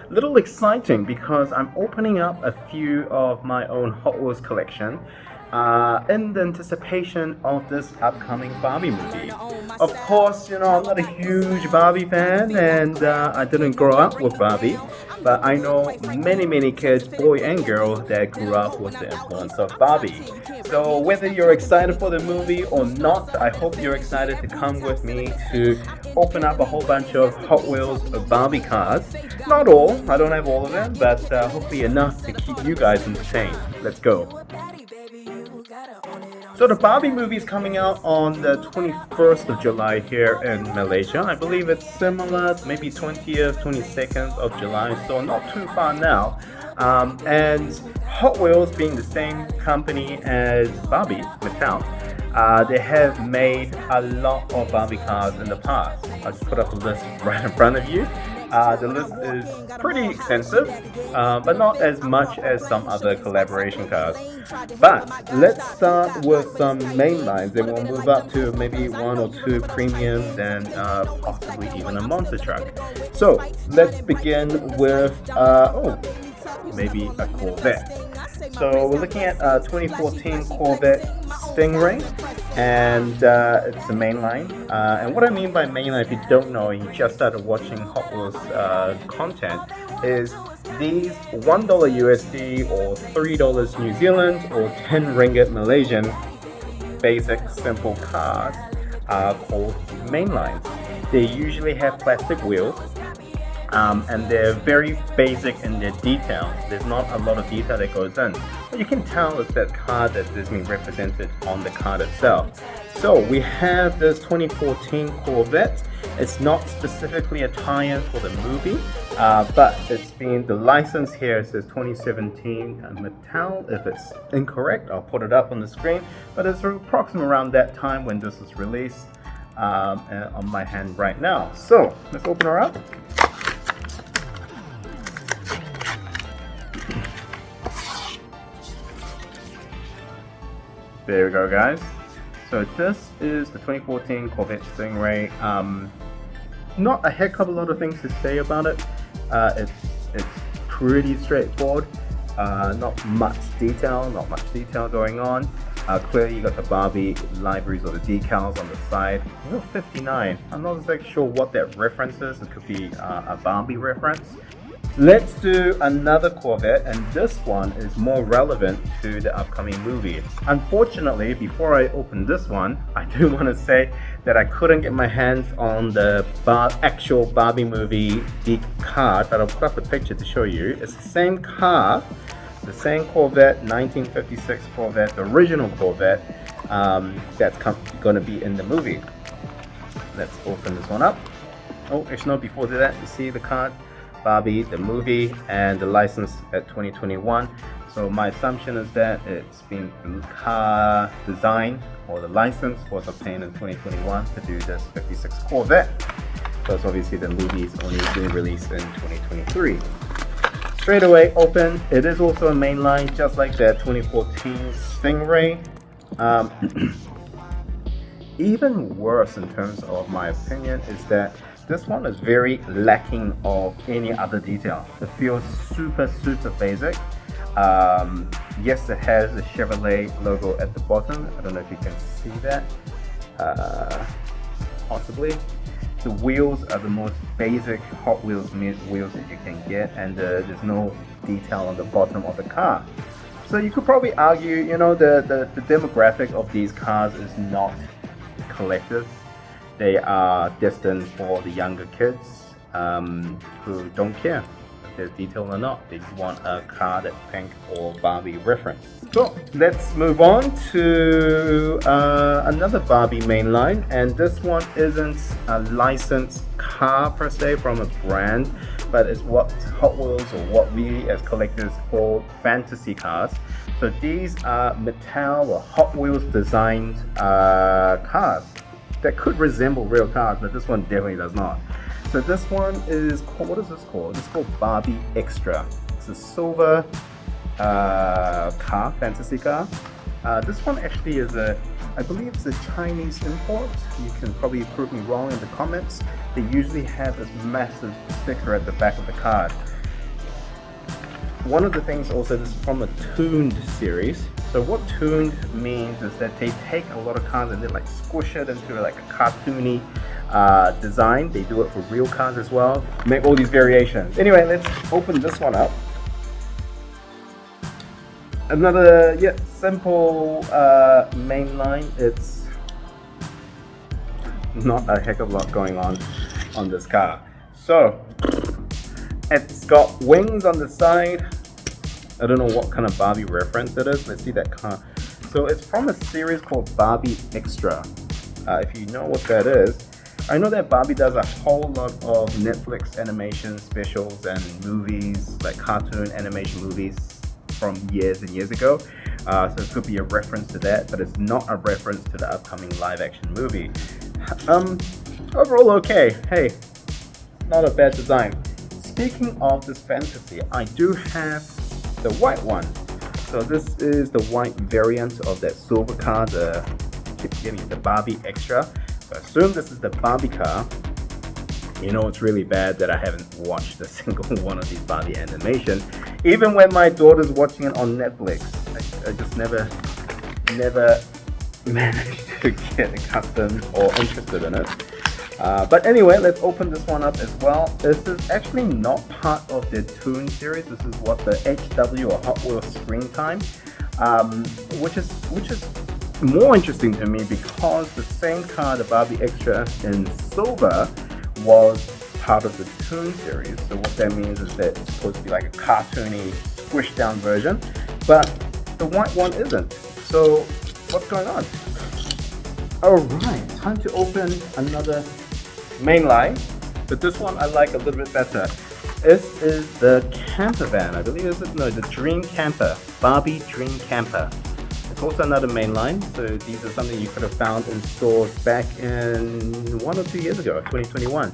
a little exciting because I'm opening up a few of my own Hot Wheels collection in the anticipation of this upcoming Barbie movie. Of course, I'm not a huge Barbie fan and I didn't grow up with Barbie, but I know many, many kids, boy and girl, that grew up with the influence of Barbie. So whether you're excited for the movie or not, I hope you're excited to come with me to open up a whole bunch of Hot Wheels Barbie cars. Not all, I don't have all of them, but hopefully enough to keep you guys entertained. Let's go. So the Barbie movie is coming out on the 21st of July here in Malaysia. I believe it's similar, maybe 20th, 22nd of July, so not too far now. And Hot Wheels being the same company as Barbie, Mattel, they have made a lot of Barbie cars in the past. I'll just put up a list right in front of you. The list is pretty extensive, but not as much as some other collaboration cars. But let's start with some mainlines, then we'll move up to maybe one or two premiums and possibly even a monster truck. So let's begin with, maybe a Corvette. So we're looking at a 2014 Corvette Stingray, and it's the mainline. And what I mean by mainline, if you don't know, you just started watching Hot Wheels content, is these $1 USD or $3 New Zealand or 10 ringgit Malaysian basic simple cars are called mainlines. They usually have plastic wheels. And they're very basic in their detail. There's not a lot of detail that goes in. But you can tell it's that car that is being represented on the card itself. So we have this 2014 Corvette. It's not specifically a tie-in for the movie, but the license here says 2017 Mattel. If it's incorrect, I'll put it up on the screen. But it's approximately around that time when this was released on my hand right now. So let's open her up. There we go, guys. So this is the 2014 Corvette Stingray. Not a heck of a lot of things to say about it. It's pretty straightforward. Not much detail going on. Clearly you got the Barbie libraries or the decals on the side. 59. I'm not exactly sure what that reference is. It could be a Barbie reference. Let's do another Corvette, and this one is more relevant to the upcoming movie. Unfortunately, before I open this one, I do want to say that I couldn't get my hands on the actual Barbie movie card, but I'll put up a picture to show you. It's the same car, the same Corvette, 1956 Corvette, the original Corvette, that's going to be in the movie. Let's open this one up. Oh, actually no, before that, you see the card? Barbie, the movie, and the license at 2021. So my assumption is that it's been car design or the license was obtained in 2021 to do this 56 Corvette. Because obviously the movie is only being released in 2023. Straight away open. It is also a mainline, just like that 2014 Stingray. Even worse in terms of my opinion is that this one is very lacking of any other detail. It feels super basic. Yes, it has the Chevrolet logo at the bottom. I don't know if you can see that. Possibly. The wheels are the most basic Hot Wheels wheels that you can get, and there's no detail on the bottom of the car. So you could probably argue, the demographic of these cars is not collectors. They are destined for the younger kids who don't care if there's detail or not. They just want a car that's pink or Barbie reference. So let's move on to another Barbie mainline, and this one isn't a licensed car per se from a brand, but it's what Hot Wheels or what we as collectors call fantasy cars. So these are Mattel or Hot Wheels designed cars that could resemble real cars, but this one definitely does not. So this one is called, what is this called? It's called Barbie Extra. It's a silver car, fantasy car. This one actually is I believe it's a Chinese import. You can probably prove me wrong in the comments. They usually have this massive sticker at the back of the card. one of the things also, this is from a tuned series. So what tuned means is that they take a lot of cars and they like squish it into like a cartoony design. They do it for real cars as well. Make all these variations. Anyway, let's open this one up. Another simple mainline. It's not a heck of a lot going on this car. So it's got wings on the side. I don't know what kind of Barbie reference it is. Let's see that car. So it's from a series called Barbie Extra. If you know what that is, I know that Barbie does a whole lot of Netflix animation specials and movies, like cartoon animation movies from years and years ago. So it could be a reference to that, but it's not a reference to the upcoming live action movie. Overall okay. Hey, not a bad design. Speaking of this fantasy, I do have the white one. So this is the white variant of that silver car, the Barbie Extra. So I assume this is the Barbie car. You know, it's really bad that I haven't watched a single one of these Barbie animation. Even when my daughter's watching it on Netflix, I just never managed to get accustomed or interested in it. But anyway, let's open this one up as well. This is actually not part of the Toon series. This is what the HW or Hot Wheels Screen Time, which is more interesting to me because the same car, the Barbie Extra in silver, was part of the Toon series. So what that means is that it's supposed to be like a cartoony, squished down version, but the white one isn't. So what's going on? Alright, time to open another mainline, but this one I like a little bit better. This is the camper van. I believe the Dream Camper, Barbie Dream Camper. It's also another mainline, so these are something you could have found in stores back in 1 or 2 years ago, 2021.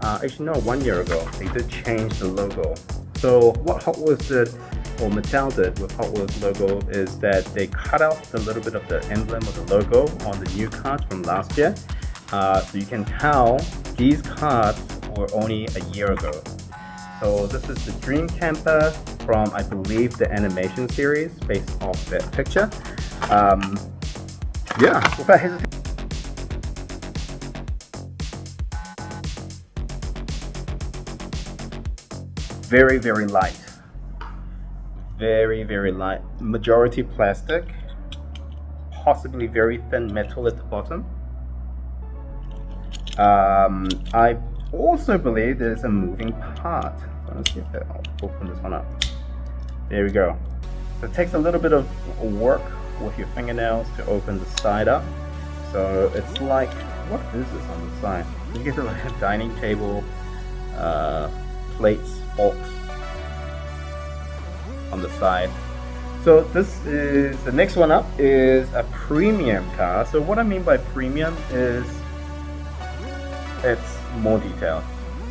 Actually no, 1 year ago. They did change the logo. So what Hot Wheels did, or Mattel did with Hot Wheels logo, is that they cut out a little bit of the emblem of the logo on the new cards from last year. So you can tell these cards were only a year ago. So this is the Dream Camper from, I believe, the animation series based off that picture. Yeah, without hesitation. Very, very light. Very, very light. Majority plastic. Possibly very thin metal at the bottom. I also believe there's a moving part. So let's see if I'll open this one up. There we go. So it takes a little bit of work with your fingernails to open the side up. So it's like, what is this on the side? You get like a dining table, plates, forks on the side. So this is, the next one up is a premium car. So what I mean by premium is it's more detailed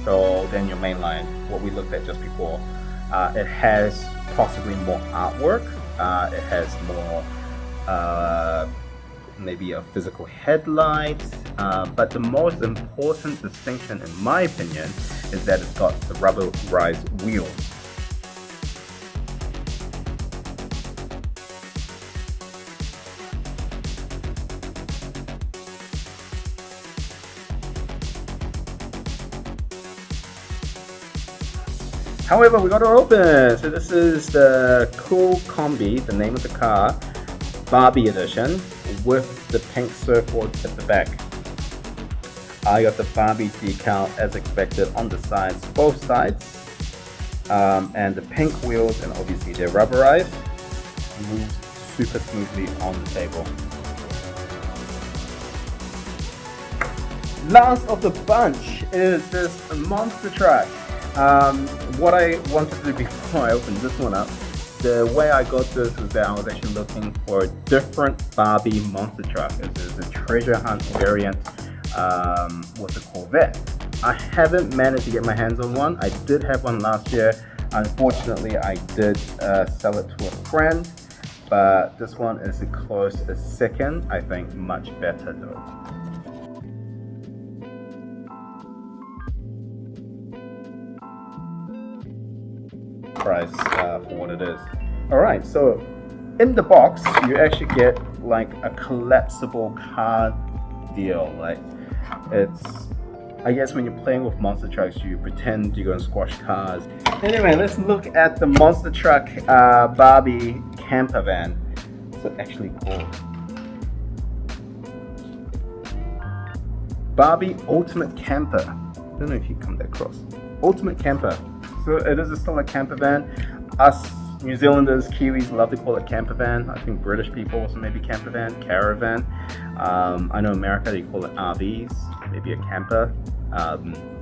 so than your mainline, what we looked at just before. It has possibly more artwork. It has more maybe a physical headlight, but the most important distinction in my opinion is that it's got the rubberized wheels. However, we got to open. So this is the Cool Combi, the name of the car, Barbie edition, with the pink surfboard at the back. I got the Barbie decal as expected on the sides, both sides, and the pink wheels, and obviously they're rubberized, moves super smoothly on the table. Last of the bunch is this monster truck. What I wanted to do before I opened this one up, the way I got this is that I was actually looking for a different Barbie monster truck. This is a treasure hunt variant with the Corvette. I haven't managed to get my hands on one. I did have one last year. Unfortunately, I did sell it to a friend, but this one is a close second. I think much better though. price for what it is. Alright, so in the box you actually get like a collapsible car deal. Like, it's, I guess when you're playing with monster trucks, you pretend you're gonna squash cars. Anyway, let's look at the monster truck Barbie camper van. What's it actually called? Barbie Ultimate Camper. I don't know if you come that across. Ultimate Camper. So it is still a camper van. Us New Zealanders, Kiwis love to call it camper van. I think British people also maybe camper van, caravan. I know America they call it RVs, maybe a camper.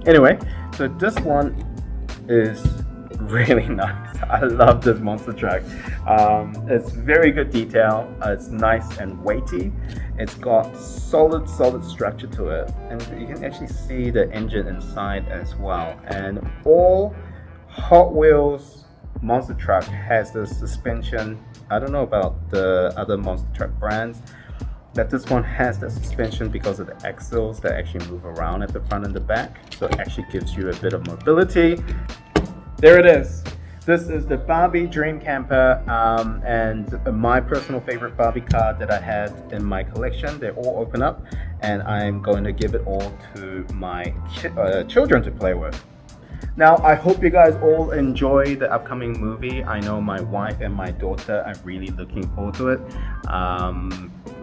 Anyway, so this one is really nice. I love this monster truck. It's very good detail. It's nice and weighty. It's got solid structure to it, and you can actually see the engine inside as well. And all Hot Wheels monster truck has the suspension. I don't know about the other monster truck brands, but this one has the suspension because of the axles that actually move around at the front and the back, so it actually gives you a bit of mobility. There it is. This is the Barbie Dream Camper, and my personal favorite Barbie car that I had in my collection. They all open up, and I'm going to give it all to my children to play with. Now, I hope you guys all enjoy the upcoming movie. I know my wife and my daughter are really looking forward to it.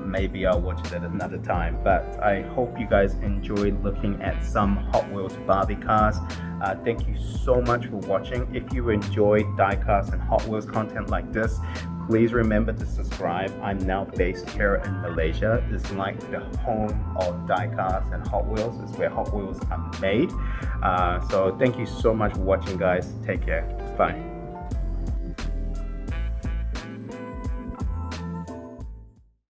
Maybe I'll watch it at another time, but I hope you guys enjoyed looking at some Hot Wheels Barbie cars. Thank you so much for watching. If you enjoy diecast and Hot Wheels content like this, please remember to subscribe. I'm now based here in Malaysia. It's like the home of diecast and Hot Wheels. It's where Hot Wheels are made. So thank you so much for watching, guys. Take care. Bye.